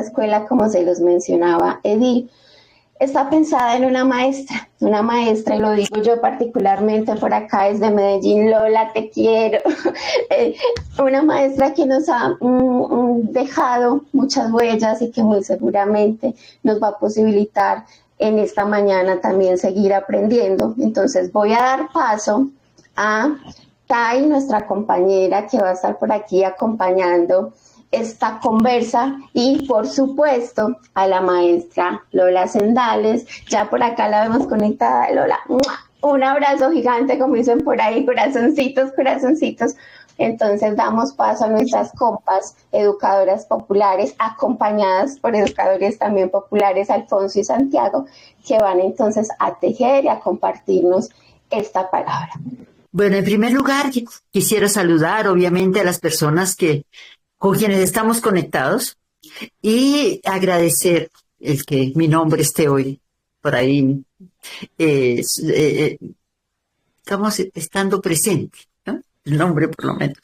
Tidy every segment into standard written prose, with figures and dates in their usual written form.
escuela, como se los mencionaba Edil, está pensada en una maestra, y lo digo yo particularmente por acá desde Medellín. Lola, te quiero. Una maestra que nos ha dejado muchas huellas y que muy seguramente nos va a posibilitar en esta mañana también seguir aprendiendo. Entonces voy a dar paso a Tai, nuestra compañera, que va a estar por aquí acompañando esta conversa, y por supuesto a la maestra Lola Sendales. Ya por acá la vemos conectada. Lola, un abrazo gigante, como dicen por ahí, corazoncitos, corazoncitos. Entonces damos paso a nuestras compas educadoras populares, acompañadas por educadores también populares, Alfonso y Santiago, que van entonces a tejer y a compartirnos esta palabra. Bueno, en primer lugar, quisiera saludar obviamente a las personas con quienes estamos conectados y agradecer el que mi nombre esté hoy por ahí, estamos estando presente, ¿no? El nombre por lo menos.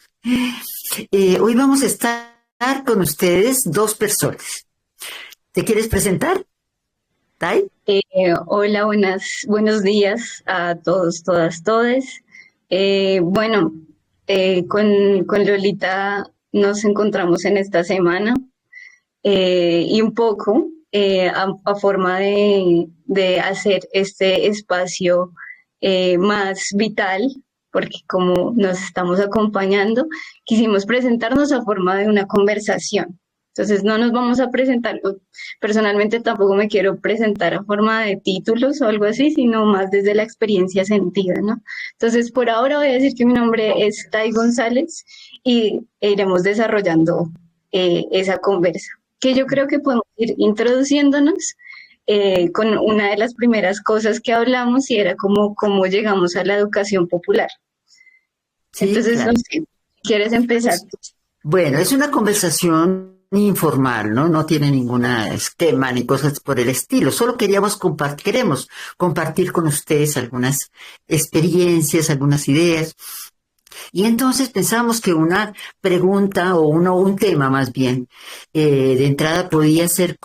Hoy vamos a estar con ustedes dos personas. ¿Te quieres presentar, Tai? Hola, buenos días a todos, todas, todes. Con Lolita nos encontramos en esta semana y un poco a forma de hacer este espacio más vital, porque como nos estamos acompañando, quisimos presentarnos a forma de una conversación. Entonces no nos vamos a presentar, personalmente tampoco me quiero presentar a forma de títulos o algo así, sino más desde la experiencia sentida, ¿no? Entonces por ahora voy a decir que mi nombre es Tai González y iremos desarrollando esa conversa, que yo creo que podemos ir introduciéndonos con una de las primeras cosas que hablamos, y era cómo llegamos a la educación popular. Sí, entonces, claro. No sé, ¿quieres empezar? Bueno, es una conversación informal, ¿no? No tiene ningún esquema ni cosas por el estilo. Solo queremos compartir con ustedes algunas experiencias, algunas ideas. Y entonces pensamos que una pregunta o un tema más bien, de entrada podía ser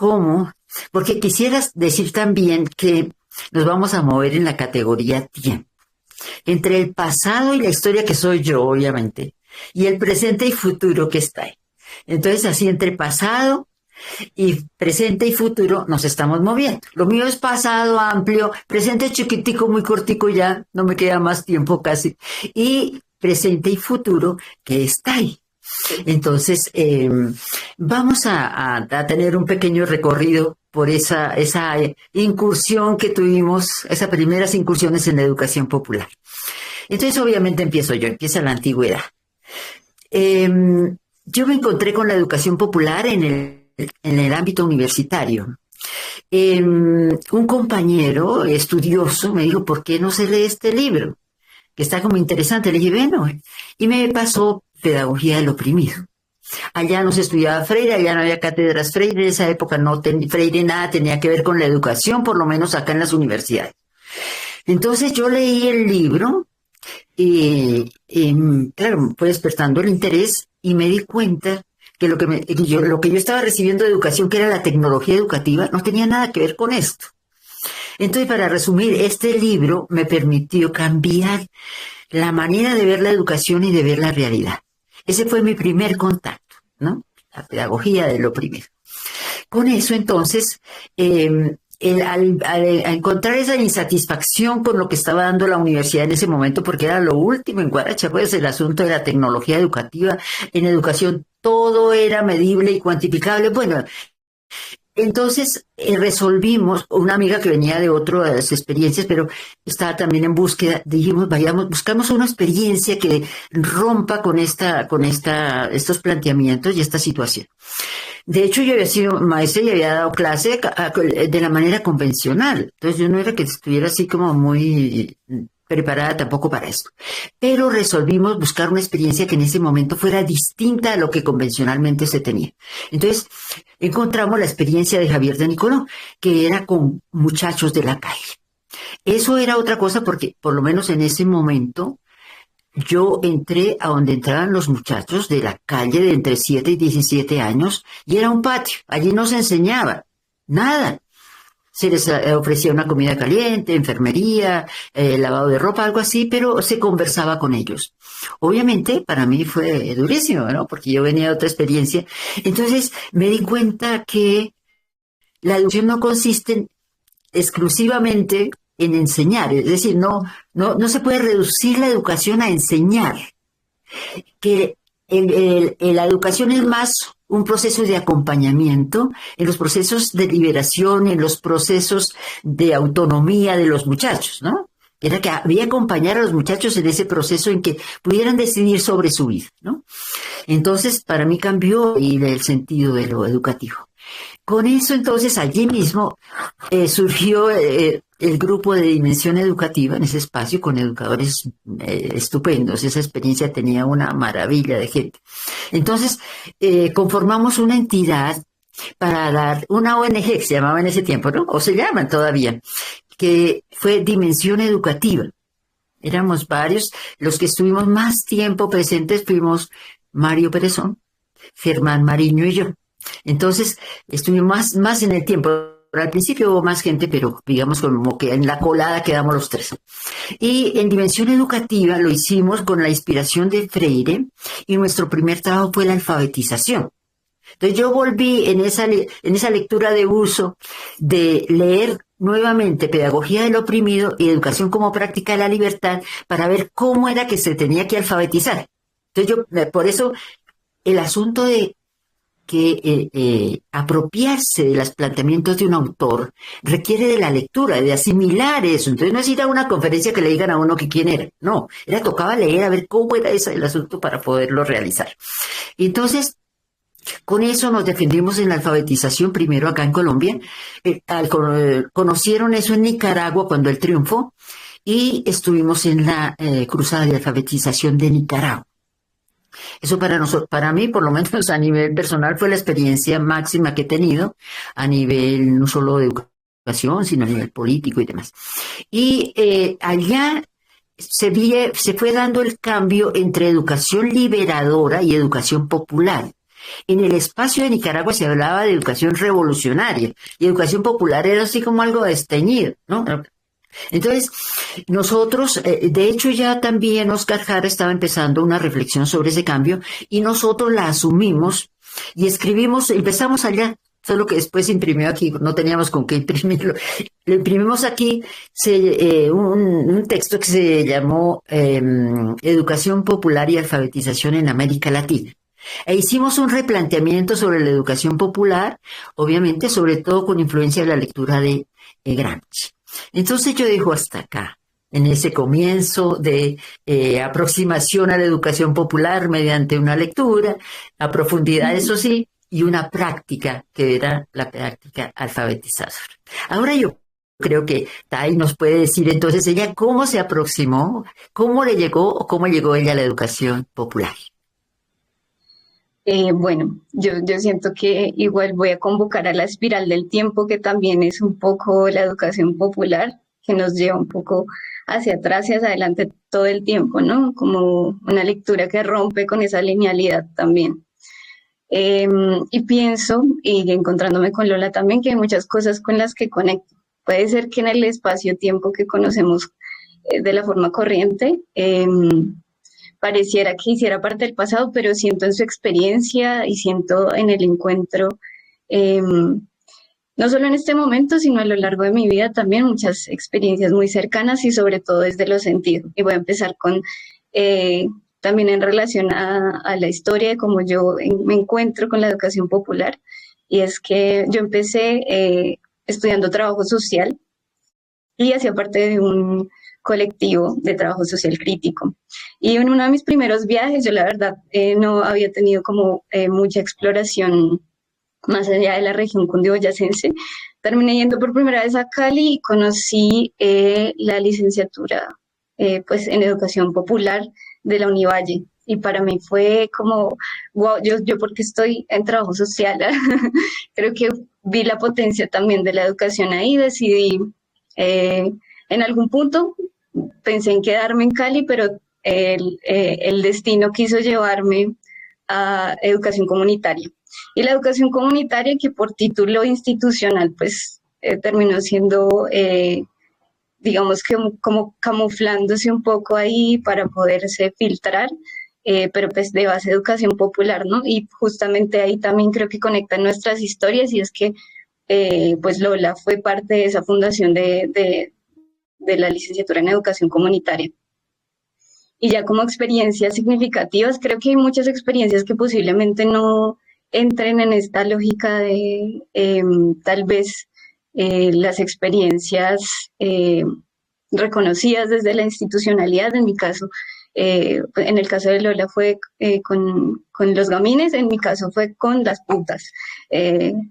porque quisieras decir también que nos vamos a mover en la categoría tiempo, entre el pasado y la historia que soy yo, obviamente, y el presente y futuro que está ahí. Entonces, así entre pasado y presente y futuro nos estamos moviendo. Lo mío es pasado amplio, presente chiquitico, muy cortico ya, no me queda más tiempo casi, y presente y futuro que está ahí. Entonces, vamos a tener un pequeño recorrido por esa incursión que tuvimos, esas primeras incursiones en la educación popular. Entonces, obviamente empieza la antigüedad. Yo me encontré con la educación popular en el ámbito universitario. Un compañero estudioso me dijo, ¿por qué no se lee este libro? Que está como interesante. Le dije, bueno, y me pasó Pedagogía del Oprimido. Allá no se estudiaba Freire, allá no había cátedras Freire, en esa época Freire nada tenía que ver con la educación, por lo menos acá en las universidades. Entonces yo leí el libro y claro, fue despertando el interés y me di cuenta que lo que yo estaba recibiendo de educación, que era la tecnología educativa, no tenía nada que ver con esto. Entonces, para resumir, este libro me permitió cambiar la manera de ver la educación y de ver la realidad. Ese fue mi primer contacto, ¿no? La pedagogía del oprimido. Con eso, entonces, al encontrar esa insatisfacción con lo que estaba dando la universidad en ese momento, porque era lo último en Guaracha, pues el asunto de la tecnología educativa, en educación todo era medible y cuantificable. Bueno, entonces resolvimos, una amiga que venía de otras experiencias, pero estaba también en búsqueda, dijimos, buscamos una experiencia que rompa con estos planteamientos y esta situación. De hecho, yo había sido maestra y había dado clase de la manera convencional. Entonces, yo no era que estuviera así como muy preparada tampoco para esto. Pero resolvimos buscar una experiencia que en ese momento fuera distinta a lo que convencionalmente se tenía. Entonces, encontramos la experiencia de Javier de Nicoló, que era con muchachos de la calle. Eso era otra cosa porque, por lo menos en ese momento, yo entré a donde entraban los muchachos de la calle de entre 7 y 17 años y era un patio. Allí no se enseñaba nada. Se les ofrecía una comida caliente, enfermería, lavado de ropa, algo así, pero se conversaba con ellos. Obviamente, para mí fue durísimo, ¿no? Porque yo venía de otra experiencia. Entonces, me di cuenta que la educación no consiste exclusivamente en enseñar, es decir, no se puede reducir la educación a enseñar, que la educación es más un proceso de acompañamiento en los procesos de liberación, en los procesos de autonomía de los muchachos, ¿no? Era que había que acompañar a los muchachos en ese proceso en que pudieran decidir sobre su vida, ¿no? Entonces, para mí cambió el sentido de lo educativo. Con eso, entonces, allí mismo surgió el grupo de Dimensión Educativa en ese espacio con educadores estupendos. Esa experiencia tenía una maravilla de gente. Entonces, conformamos una entidad para dar una ONG que se llamaba en ese tiempo, ¿no? O se llaman todavía, que fue Dimensión Educativa. Éramos varios. Los que estuvimos más tiempo presentes fuimos Mario Perezón, Germán Mariño y yo. Entonces, estuvimos más en el tiempo. Al principio hubo más gente, pero digamos como que en la colada quedamos los tres. Y en Dimensión Educativa lo hicimos con la inspiración de Freire y nuestro primer trabajo fue la alfabetización. Entonces yo volví en esa lectura de uso de leer nuevamente Pedagogía del Oprimido y Educación como Práctica de la Libertad para ver cómo era que se tenía que alfabetizar. Entonces por eso el asunto de que apropiarse de los planteamientos de un autor requiere de la lectura, de asimilar eso. Entonces no es ir a una conferencia que le digan a uno que quién era, no, tocaba leer a ver cómo era el asunto para poderlo realizar. Entonces, con eso nos defendimos en la alfabetización primero acá en Colombia. Conocieron eso en Nicaragua cuando él triunfó y estuvimos en la cruzada de alfabetización de Nicaragua. Eso para mí, por lo menos a nivel personal, fue la experiencia máxima que he tenido a nivel no solo de educación, sino a nivel político y demás. Y allá se fue dando el cambio entre educación liberadora y educación popular. En el espacio de Nicaragua se hablaba de educación revolucionaria y educación popular era así como algo desteñido, ¿no? Entonces, nosotros, de hecho ya también Oscar Jara estaba empezando una reflexión sobre ese cambio y nosotros la asumimos y empezamos allá, solo que después se imprimió aquí, no teníamos con qué imprimirlo. Lo imprimimos aquí, un texto que se llamó Educación Popular y Alfabetización en América Latina. E hicimos un replanteamiento sobre la educación popular, obviamente, sobre todo con influencia de la lectura de Gramsci. Entonces yo dejo hasta acá, en ese comienzo de aproximación a la educación popular mediante una lectura, a profundidad, eso sí, y una práctica que era la práctica alfabetizadora. Ahora yo creo que Tai nos puede decir entonces ella cómo se aproximó, cómo le llegó o cómo llegó ella a la educación popular. Bueno, yo siento que igual voy a convocar a la espiral del tiempo, que también es un poco la educación popular, que nos lleva un poco hacia atrás y hacia adelante todo el tiempo, ¿no? Como una lectura que rompe con esa linealidad también. Y pienso, y encontrándome con Lola también, que hay muchas cosas con las que conecto. Puede ser que en el espacio-tiempo que conocemos de la forma corriente, pareciera que hiciera parte del pasado, pero siento en su experiencia y siento en el encuentro, no solo en este momento, sino a lo largo de mi vida también muchas experiencias muy cercanas y sobre todo desde los sentidos. Y voy a empezar con, también en relación a la historia de cómo yo me encuentro con la educación popular. Y es que yo empecé estudiando trabajo social y hacía parte de un colectivo de trabajo social crítico. Y en uno de mis primeros viajes, yo la verdad no había tenido como mucha exploración más allá de la región cundiboyacense. Terminé yendo por primera vez a Cali y conocí la licenciatura pues en educación popular de la Univalle. Y para mí fue como, wow, yo porque estoy en trabajo social, creo que vi la potencia también de la educación ahí, decidí en algún punto pensé en quedarme en Cali, pero el destino quiso llevarme a educación comunitaria. Y la educación comunitaria, que por título institucional, pues terminó siendo, digamos que como camuflándose un poco ahí para poderse filtrar, pero pues de base educación popular, ¿no? Y justamente ahí también creo que conectan nuestras historias, y es que pues Lola fue parte de esa fundación de la licenciatura en educación comunitaria. Y ya como experiencias significativas, creo que hay muchas experiencias que posiblemente no entren en esta lógica de tal vez las experiencias reconocidas desde la institucionalidad. En mi caso, en el caso de Lola fue con los gamines, en mi caso fue con las putas,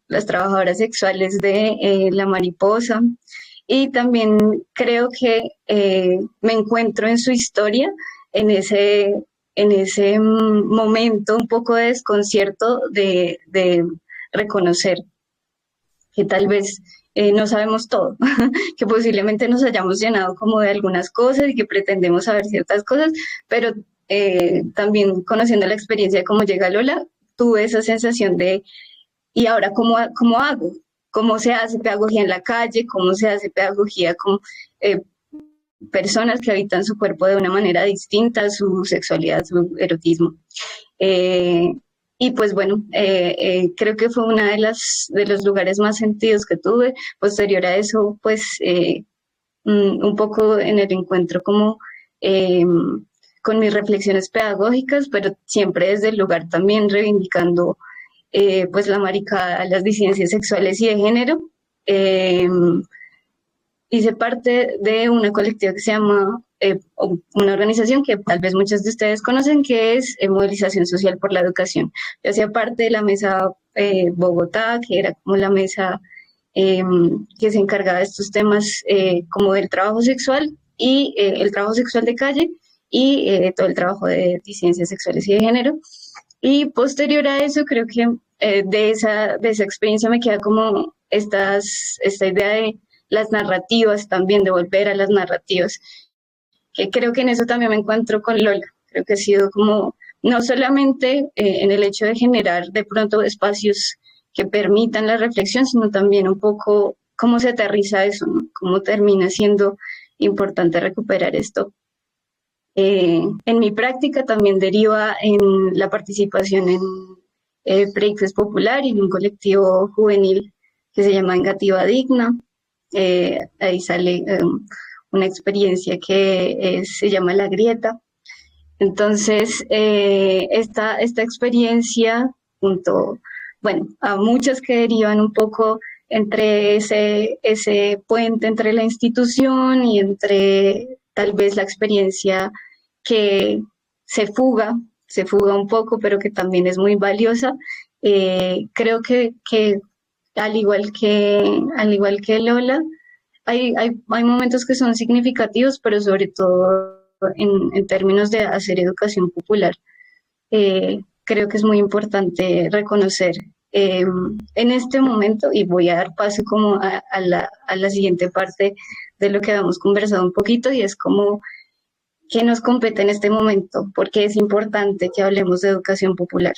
las trabajadoras sexuales de La Mariposa. Y también creo que me encuentro en su historia, en ese momento un poco de desconcierto de reconocer que tal vez no sabemos todo, que posiblemente nos hayamos llenado como de algunas cosas y que pretendemos saber ciertas cosas, pero también conociendo la experiencia de cómo llega Lola, tuve esa sensación de, ¿y ahora cómo hago? ¿Cómo se hace pedagogía en la calle? ¿Cómo se hace pedagogía con personas que habitan su cuerpo de una manera distinta, su sexualidad, su erotismo? Y pues bueno, creo que fue una de los lugares más sentidos que tuve. Posterior a eso, pues un poco en el encuentro como con mis reflexiones pedagógicas, pero siempre desde el lugar también reivindicando pues la maricada, las disidencias sexuales y de género. Hice parte de una colectiva que se llama, una organización que tal vez muchos de ustedes conocen, que es Movilización Social por la Educación. Yo hacía parte de la mesa Bogotá, que era como la mesa que se encargaba de estos temas como del trabajo sexual y el trabajo sexual de calle y todo el trabajo de disidencias sexuales y de género. Y posterior a eso, creo que de esa experiencia me queda como esta idea de las narrativas también, de volver a las narrativas, que creo que en eso también me encuentro con Lola. Creo que ha sido como, no solamente en el hecho de generar de pronto espacios que permitan la reflexión, sino también un poco cómo se aterriza eso, ¿no? Cómo termina siendo importante recuperar esto. En mi práctica también deriva en la participación en proyectos populares, en un colectivo juvenil que se llama Engativa Digna. Ahí sale una experiencia que se llama La Grieta. Entonces, esta experiencia, junto, bueno, a muchas que derivan un poco entre ese puente entre la institución y entre tal vez la experiencia que se fuga un poco, pero que también es muy valiosa. Creo que al igual que Lola, hay momentos que son significativos, pero sobre todo en términos de hacer educación popular. Creo que es muy importante reconocer en este momento, y voy a dar paso como a la siguiente parte de lo que habíamos conversado un poquito, y es como qué nos compete en este momento, porque es importante que hablemos de educación popular.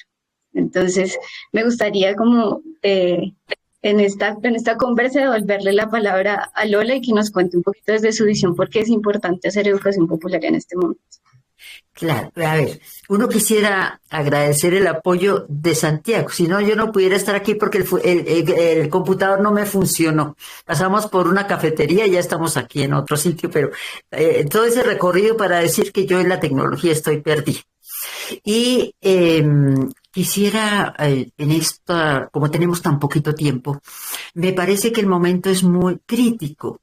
Entonces, me gustaría como en esta conversa devolverle la palabra a Lola y que nos cuente un poquito desde su visión por qué es importante hacer educación popular en este momento. Claro, a ver, uno quisiera agradecer el apoyo de Santiago, si no yo no pudiera estar aquí porque el computador no me funcionó. Pasamos por una cafetería y ya estamos aquí en otro sitio, pero todo ese recorrido para decir que yo en la tecnología estoy perdida. Y quisiera, en esta, como tenemos tan poquito tiempo, me parece que el momento es muy crítico,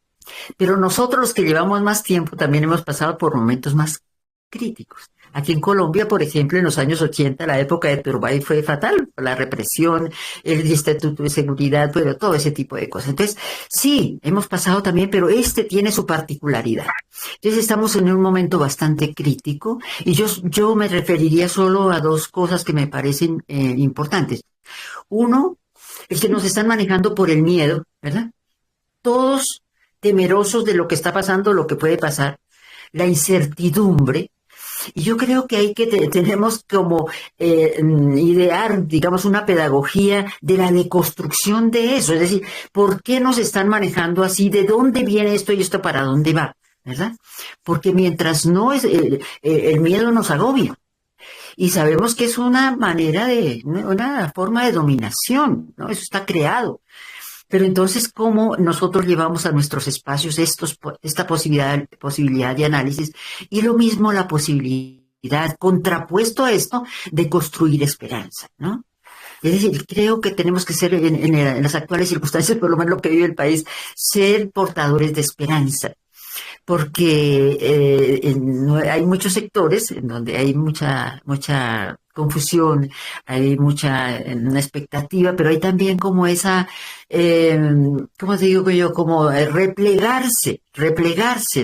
pero nosotros los que llevamos más tiempo también hemos pasado por momentos más críticos. Aquí en Colombia, por ejemplo, en los años 80, la época de Turbay fue fatal, la represión, el Instituto de Seguridad, bueno, todo ese tipo de cosas. Entonces, sí, hemos pasado también, pero este tiene su particularidad. Entonces, estamos en un momento bastante crítico y yo me referiría solo a dos cosas que me parecen importantes. Uno, es que nos están manejando por el miedo, ¿verdad? Todos temerosos de lo que está pasando, lo que puede pasar, la incertidumbre. Y yo creo que tenemos como idear, digamos, una pedagogía de la deconstrucción de eso. Es decir, ¿por qué nos están manejando así? ¿De dónde viene esto y esto para dónde va? ¿Verdad? Porque mientras no es, el miedo nos agobia. Y sabemos que es una manera una forma de dominación, ¿no? Eso está creado. Pero entonces, ¿cómo nosotros llevamos a nuestros espacios esta posibilidad de análisis? Y lo mismo la posibilidad, contrapuesto a esto, de construir esperanza, ¿no? Es decir, creo que tenemos que ser, en las actuales circunstancias, por lo menos lo que vive el país, ser portadores de esperanza porque hay muchos sectores en donde hay mucha confusión, hay mucha una expectativa, pero hay también como esa, ¿cómo te digo yo? Como replegarse,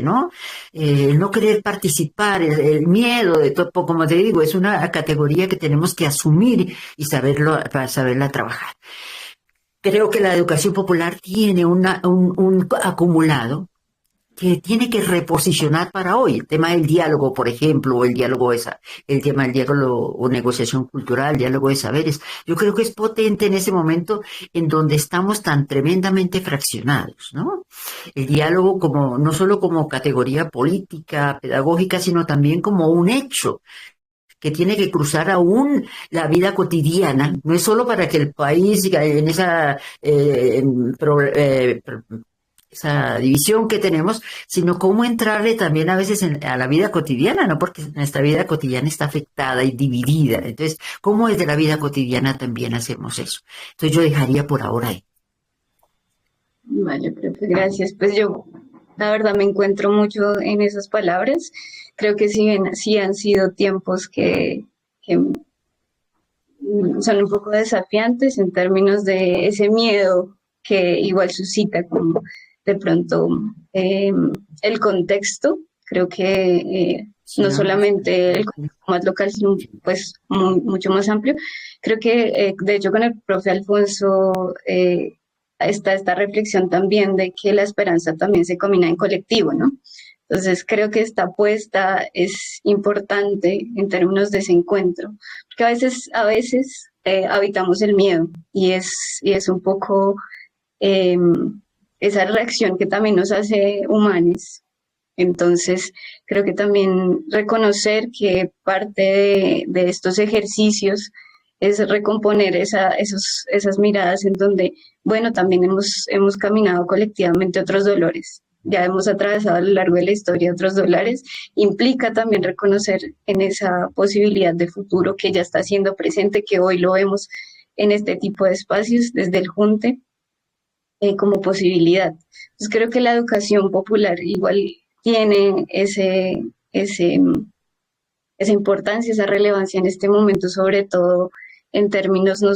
¿no? No querer participar, el miedo de todo, como te digo, es una categoría que tenemos que asumir y para saberla trabajar. Creo que la educación popular tiene un acumulado que tiene que reposicionar para hoy. El tema del diálogo, por ejemplo, o el tema del diálogo o negociación cultural, diálogo de saberes. Yo creo que es potente en ese momento en donde estamos tan tremendamente fraccionados, ¿no? El diálogo no solo como categoría política, pedagógica, sino también como un hecho que tiene que cruzar aún la vida cotidiana. No es solo para que el país en esa división que tenemos, sino cómo entrarle también a veces a la vida cotidiana, ¿no? Porque nuestra vida cotidiana está afectada y dividida. Entonces, ¿cómo desde la vida cotidiana también hacemos eso? Entonces, yo dejaría por ahora ahí. Vale, profe, gracias. Pues yo, la verdad, me encuentro mucho en esas palabras. Creo que sí han sido tiempos que son un poco desafiantes en términos de ese miedo que igual suscita como de pronto eh, el contexto. Creo que Sí, no ¿no? solamente el contexto más local, sino pues mucho más amplio. Creo que de hecho con el profe Alfonso está esta reflexión también de que la esperanza también se combina en colectivo, ¿no? Entonces creo que esta apuesta es importante en términos de ese encuentro, porque a veces habitamos el miedo y es un poco eh, esa reacción que también nos hace humanos. Entonces, creo que también reconocer que parte de estos ejercicios es recomponer esas miradas en donde, bueno, también hemos caminado colectivamente otros dolores, ya hemos atravesado a lo largo de la historia otros dolores, implica también reconocer en esa posibilidad de futuro que ya está siendo presente, que hoy lo vemos en este tipo de espacios desde el Junte como posibilidad. Entonces creo que la educación popular igual tiene esa importancia, esa relevancia en este momento, sobre todo en términos no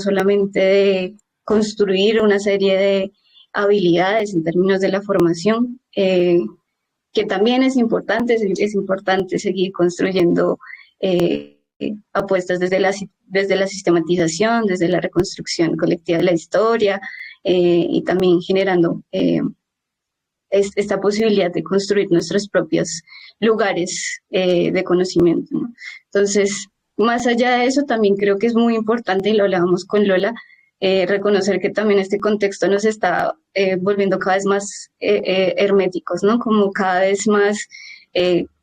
solamente de construir una serie de habilidades en términos de la formación, que también es importante seguir construyendo apuestas desde la sistematización, desde la reconstrucción colectiva de la historia y también generando esta posibilidad de construir nuestros propios lugares de conocimiento, ¿no? Entonces, más allá de eso, también creo que es muy importante, y lo hablábamos con Lola, reconocer que también este contexto nos está volviendo cada vez más herméticos, ¿no? Como cada vez más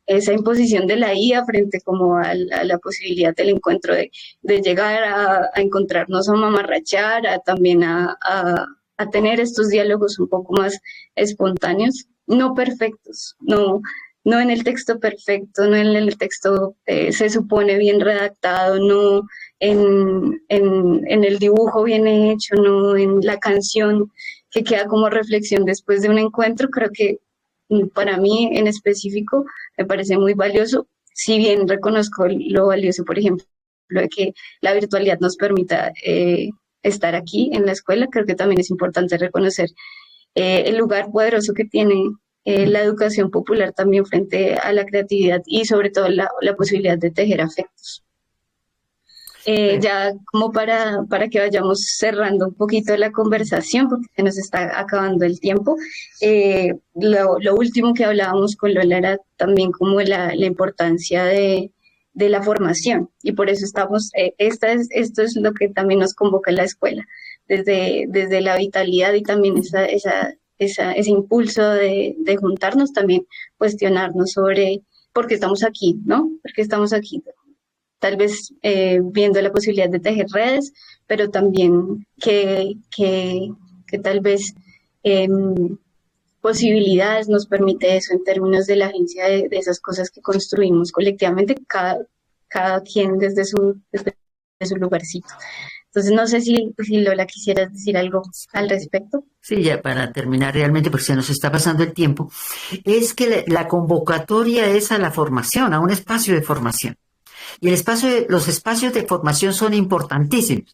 esa imposición de la IA frente como a la posibilidad del encuentro de llegar a encontrarnos, a mamarrachar, también a tener estos diálogos un poco más espontáneos, no perfectos, no en el texto perfecto, no en el texto se supone bien redactado, no en el dibujo bien hecho, no en la canción que queda como reflexión después de un encuentro. Creo que para mí en específico me parece muy valioso, si bien reconozco lo valioso, por ejemplo, de que la virtualidad nos permita estar aquí en la escuela. Creo que también es importante reconocer el lugar poderoso que tiene la educación popular también frente a la creatividad y sobre todo la posibilidad de tejer afectos. Ya como para que vayamos cerrando un poquito la conversación, porque se nos está acabando el tiempo, lo último que hablábamos con Lola era también como la importancia de la formación, y por eso estamos, esto es lo que también nos convoca en la escuela, desde la vitalidad y también ese impulso de juntarnos, también cuestionarnos sobre por qué estamos aquí, ¿no? ¿Por qué estamos aquí? Tal vez viendo la posibilidad de tejer redes, pero también que tal vez eh, posibilidades nos permite eso en términos de la agencia de esas cosas que construimos colectivamente, cada quien desde su lugarcito. Entonces, no sé si Lola quisieras decir algo al respecto. Sí, ya para terminar realmente, porque se nos está pasando el tiempo, es que la convocatoria es a la formación, a un espacio de formación. Y los espacios de formación son importantísimos.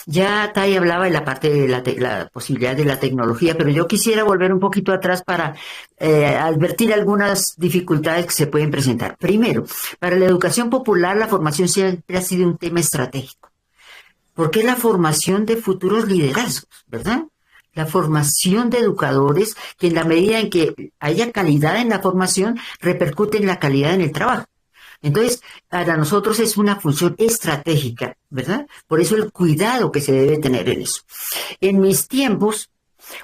Ya Tai hablaba de la parte de la posibilidad de la tecnología, pero yo quisiera volver un poquito atrás para advertir algunas dificultades que se pueden presentar. Primero, para la educación popular, la formación siempre ha sido un tema estratégico, porque es la formación de futuros liderazgos, ¿verdad? La formación de educadores que en la medida en que haya calidad en la formación, repercute en la calidad en el trabajo. Entonces, para nosotros es una función estratégica, ¿verdad? Por eso el cuidado que se debe tener en eso. En mis tiempos,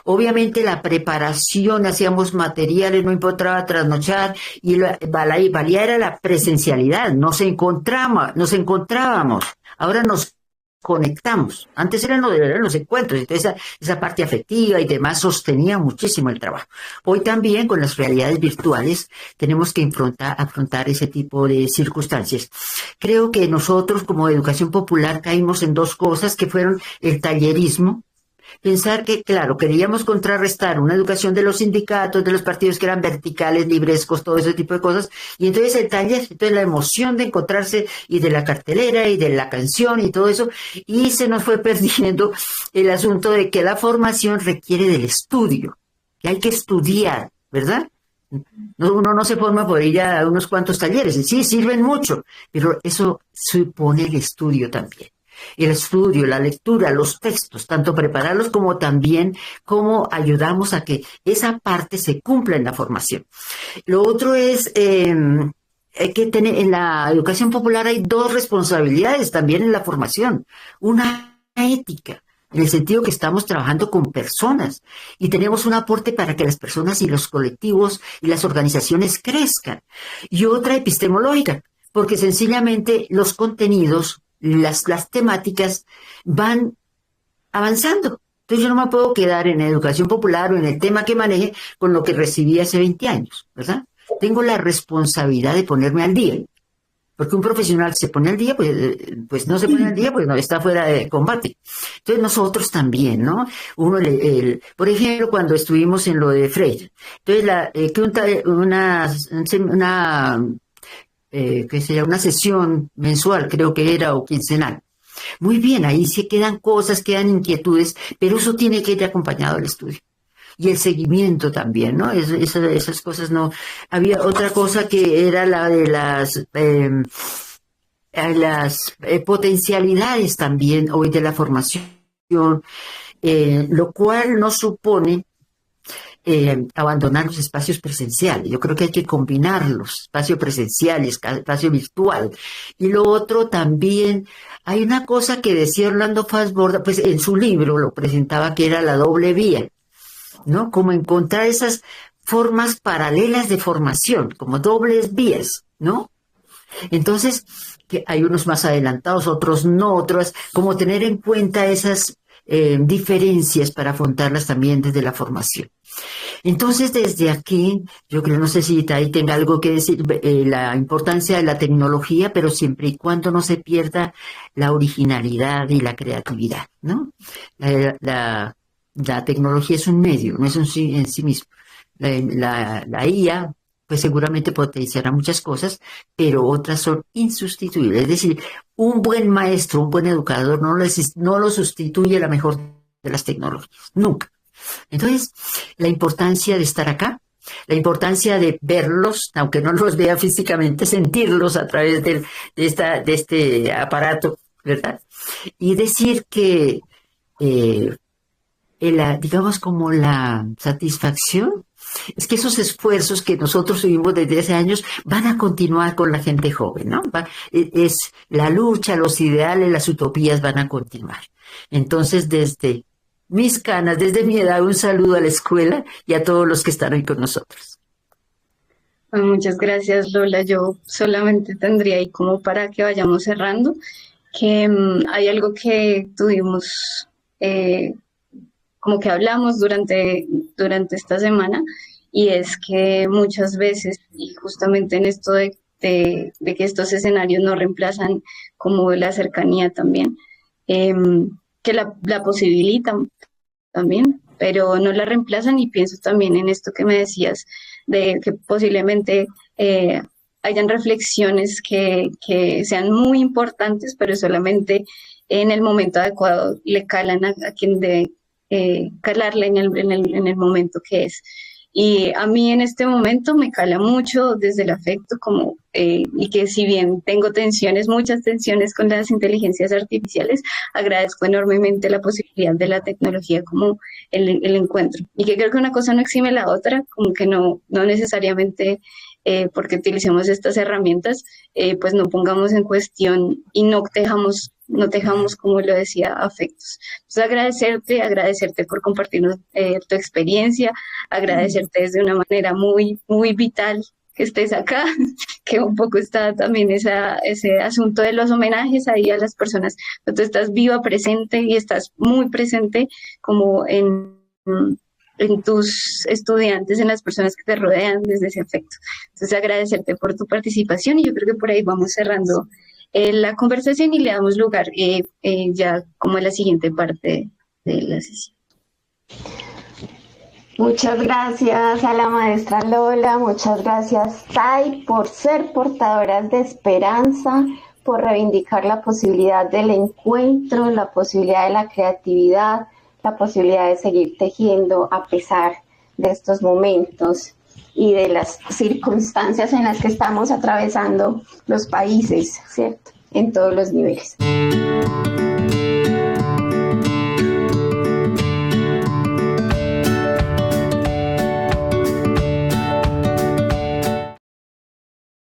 obviamente la preparación, hacíamos materiales, no importaba trasnochar, y valía era la presencialidad, nos encontrábamos, ahora nos conectamos. Antes eran los encuentros, entonces esa parte afectiva y demás sostenía muchísimo el trabajo. Hoy también con las realidades virtuales tenemos que afrontar ese tipo de circunstancias. Creo que nosotros como educación popular caímos en dos cosas que fueron el tallerismo. Pensar que, claro, queríamos contrarrestar una educación de los sindicatos, de los partidos que eran verticales, librescos, todo ese tipo de cosas, y entonces el taller, entonces la emoción de encontrarse y de la cartelera y de la canción y todo eso, y se nos fue perdiendo el asunto de que la formación requiere del estudio, que hay que estudiar, ¿verdad? Uno no se forma por ir a unos cuantos talleres, sí, sirven mucho, pero eso supone el estudio también. El estudio, la lectura, los textos, tanto prepararlos como también cómo ayudamos a que esa parte se cumpla en la formación. Lo otro es que en la educación popular hay dos responsabilidades también en la formación. Una ética, en el sentido que estamos trabajando con personas y tenemos un aporte para que las personas y los colectivos y las organizaciones crezcan. Y otra epistemológica, porque sencillamente los contenidos, las temáticas van avanzando. Entonces yo no me puedo quedar en educación popular o en el tema que maneje con lo que recibí hace 20 años, ¿verdad? Tengo la responsabilidad de ponerme al día. Porque un profesional se pone al día, pues no se pone al día, pues no está fuera de combate. Entonces nosotros también, ¿no? Por ejemplo, cuando estuvimos en lo de Freire, entonces que sería una sesión mensual, creo que era, o quincenal. Muy bien, ahí sí quedan cosas, quedan inquietudes, pero eso tiene que ir acompañado del estudio. Y el seguimiento también, ¿no? Esas cosas no. Había otra cosa que era la de las potencialidades también hoy de la formación, lo cual no supone abandonar los espacios presenciales. Yo creo que hay que combinarlos, espacio presencial y espacio virtual. Y lo otro también, hay una cosa que decía Orlando Fassborda, pues en su libro lo presentaba, que era la doble vía, ¿no? Como encontrar esas formas paralelas de formación, como dobles vías, ¿no? Entonces, que hay unos más adelantados, otros no, otros, como tener en cuenta esas diferencias para afrontarlas también desde la formación. Entonces, desde aquí, yo creo, no sé si ahí tenga algo que decir, la importancia de la tecnología, pero siempre y cuando no se pierda la originalidad y la creatividad, ¿no? La tecnología es un medio, no es en sí mismo. La IA, pues seguramente potenciará muchas cosas, pero otras son insustituibles. Es decir, un buen maestro, un buen educador no lo sustituye la mejor de las tecnologías, nunca. Entonces, la importancia de estar acá, la importancia de verlos, aunque no los vea físicamente, sentirlos a través de este aparato ¿verdad? Y decir que, digamos, como la satisfacción, es que esos esfuerzos que nosotros tuvimos desde hace años van a continuar con la gente joven, ¿no? Es la lucha, los ideales, las utopías van a continuar. Entonces, desde mis canas, desde mi edad, un saludo a la escuela y a todos los que están hoy con nosotros. Muchas gracias, Lola. Yo solamente tendría ahí como para que vayamos cerrando, que hay algo que tuvimos, como que hablamos durante esta semana, y es que muchas veces, y justamente en esto de que estos escenarios no reemplazan como la cercanía también, que la posibilitan también, pero no la reemplazan, y pienso también en esto que me decías, de que posiblemente hayan reflexiones que sean muy importantes, pero solamente en el momento adecuado le calan a quien debe calarle en el momento que es. Y a mí en este momento me cala mucho desde el afecto, como, y que si bien tengo tensiones, muchas tensiones con las inteligencias artificiales, agradezco enormemente la posibilidad de la tecnología como el encuentro. Y que creo que una cosa no exime la otra, como que no necesariamente porque utilicemos estas herramientas, pues no pongamos en cuestión y no tejamos, como lo decía, afectos. Entonces agradecerte por compartirnos tu experiencia, agradecerte desde una manera muy, muy vital que estés acá, que un poco está también ese asunto de los homenajes ahí a las personas. Tú estás viva, presente, y estás muy presente como en tus estudiantes, en las personas que te rodean, desde ese afecto. Entonces agradecerte por tu participación, y yo creo que por ahí vamos cerrando la conversación y le damos lugar ya como a la siguiente parte de la sesión. Muchas gracias a la maestra Lola, muchas gracias Tai por ser portadoras de esperanza, por reivindicar la posibilidad del encuentro, la posibilidad de la creatividad, la posibilidad de seguir tejiendo a pesar de estos momentos y de las circunstancias en las que estamos atravesando los países, ¿cierto? En todos los niveles.